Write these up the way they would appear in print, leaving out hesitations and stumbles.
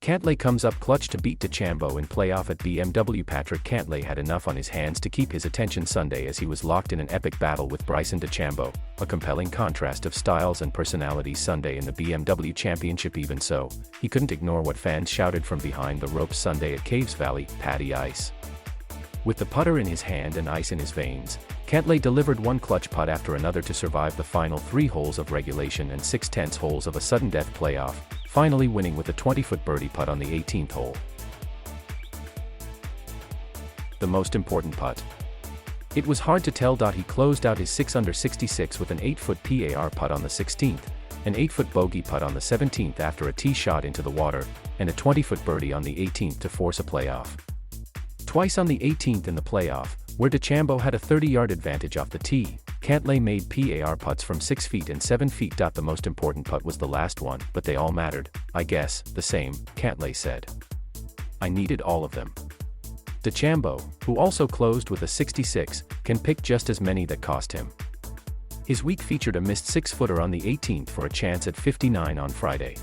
Cantlay comes up clutch to beat DeChambeau in playoff at BMWPatrick Cantlay had enough on his hands to keep his attention Sunday as he was locked in an epic battle with Bryson DeChambeau, a compelling contrast of styles and personalities Sunday in the BMW ChampionshipEven, so he couldn't ignore what fans shouted from behind the ropes Sunday at Caves Valley, Paddy Ice. With the putter in his hand and ice in his veins, Cantlay delivered one clutch putt after another to survive the final 3 holes of regulation and 6/10 holes of a sudden death playoff, finally winning with a 20-foot birdie putt on the 18th hole. The most important putt. It was hard to tell. He closed out his 6-under 66 with an 8-foot PAR putt on the 16th, an 8-foot bogey putt on the 17th after a tee shot into the water, and a 20-foot birdie on the 18th to force a playoff. Twice on the 18th in the playoff, where DeChambeau had a 30-yard advantage off the tee, Cantlay made PAR putts from 6 feet and 7 feet. The most important putt was the last one, but they all mattered, I guess, the same, Cantlay said. I needed all of them. DeChambeau, who also closed with a 66, can pick just as many that cost him. His week featured a missed 6-footer on the 18th for a chance at 59 on Friday.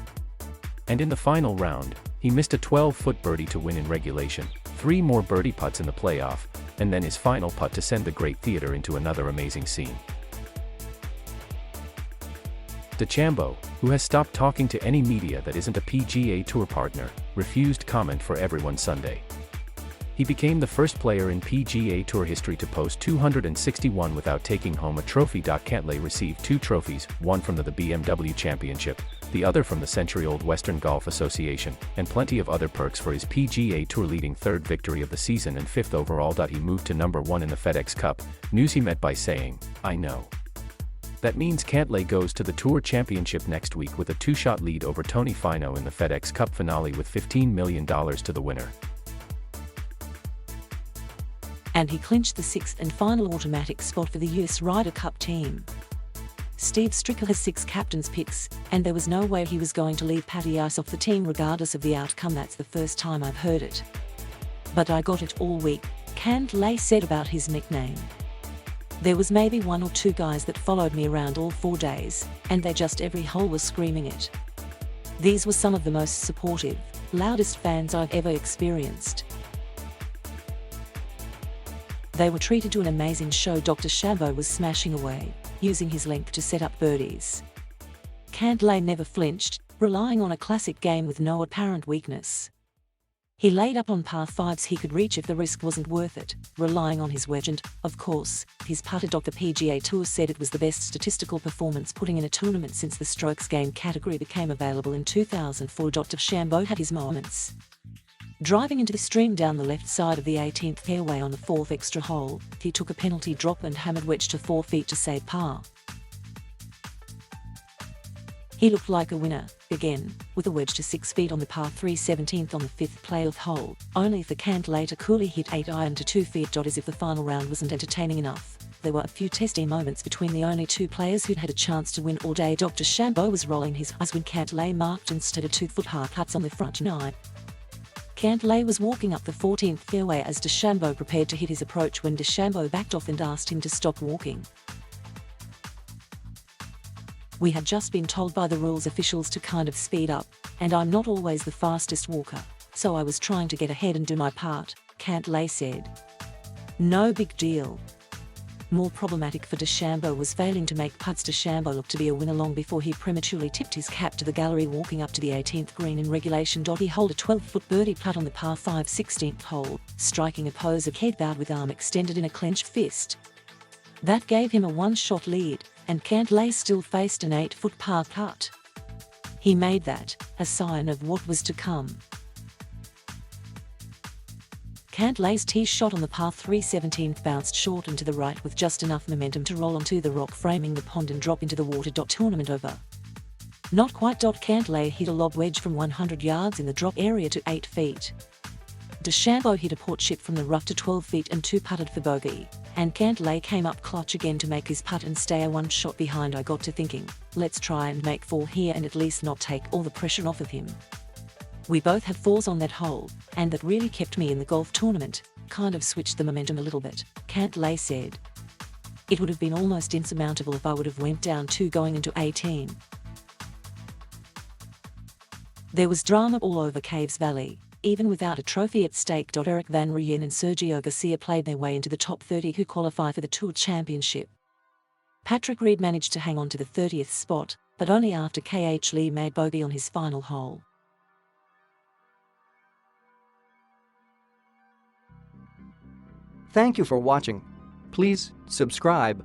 And in the final round, he missed a 12-foot birdie to win in regulation, 3 more birdie putts in the playoff, and then his final putt to send the Great Theater into another amazing scene. DeChambeau, who has stopped talking to any media that isn't a PGA Tour partner, refused comment for everyone Sunday. He became the first player in PGA Tour history to post 261 without taking home a trophy. Cantlay received 2 trophies, one from the BMW Championship, the other from the century-old Western Golf Association, and plenty of other perks for his PGA Tour leading 3rd victory of the season and 5th overall. He moved to number 1 in the FedEx Cup, news he met by saying, "I know. That means Cantlay goes to the Tour Championship next week with a 2-shot lead over Tony Finau in the FedEx Cup finale with $15 million to the winner." And he clinched the 6th and final automatic spot for the US Ryder Cup team. Steve Stricker has 6 captain's picks, and there was no way he was going to leave Paddy Ice off the team regardless of the outcome. That's the first time I've heard it. But I got it all week, Cantlay said about his nickname. There was maybe 1 or 2 guys that followed me around all 4 days, and they just every hole was screaming it. These were some of the most supportive, loudest fans I've ever experienced. They were treated to an amazing show. DeChambeau was smashing away, using his length to set up birdies. Cantlay never flinched, relying on a classic game with no apparent weakness. He laid up on par 5s he could reach if the risk wasn't worth it, relying on his wedge and, of course, his putter. The PGA Tour said it was the best statistical performance putting in a tournament since the strokes gained category became available in 2004. DeChambeau had his moments. Driving into the stream down the left side of the 18th fairway on the 4th extra hole, he took a penalty drop and hammered wedge to 4 feet to save par. He looked like a winner, again, with a wedge to 6 feet on the par 3 17th on the 5th playoff hole, only for Cantlay to coolly hit 8 iron to 2 feet. As if the final round wasn't entertaining enough, there were a few testy moments between the only 2 players who'd had a chance to win all day. DeChambeau was rolling his eyes when Cantlay marked instead of 2-foot par putts on the front 9. Cantlay was walking up the 14th fairway as DeChambeau prepared to hit his approach when DeChambeau backed off and asked him to stop walking. We had just been told by the rules officials to kind of speed up, and I'm not always the fastest walker, so I was trying to get ahead and do my part, Cantlay said. No big deal. More problematic for DeChambeau was failing to make putts. DeChambeau looked to be a winner long before he prematurely tipped his cap to the gallery walking up to the 18th green in regulation. He holed a 12-foot birdie putt on the par 5 16th hole, striking a pose of head bowed with arm extended in a clenched fist. That gave him a 1-shot lead, and Cantlay still faced an 8-foot par putt. He made that a sign of what was to come. Cantlay's tee shot on the par 3 17th bounced short and to the right with just enough momentum to roll onto the rock framing the pond and drop into the water. Tournament over. Not quite. Cantlay hit a lob wedge from 100 yards in the drop area to 8 feet. DeChambeau hit a port chip from the rough to 12 feet and 2-putted for bogey, and Cantlay came up clutch again to make his putt and stay a 1 shot behind. I got to thinking, let's try and make 4 here and at least not take all the pressure off of him. We both had 4s on that hole, and that really kept me in the golf tournament, kind of switched the momentum a little bit, Cantlay said. It would have been almost insurmountable if I would have went down 2 going into 18. There was drama all over Caves Valley, even without a trophy at stake. Eric Van Rooyen and Sergio Garcia played their way into the top 30 who qualify for the Tour Championship. Patrick Reed managed to hang on to the 30th spot, but only after KH Lee made bogey on his final hole. Thank you for watching. Please subscribe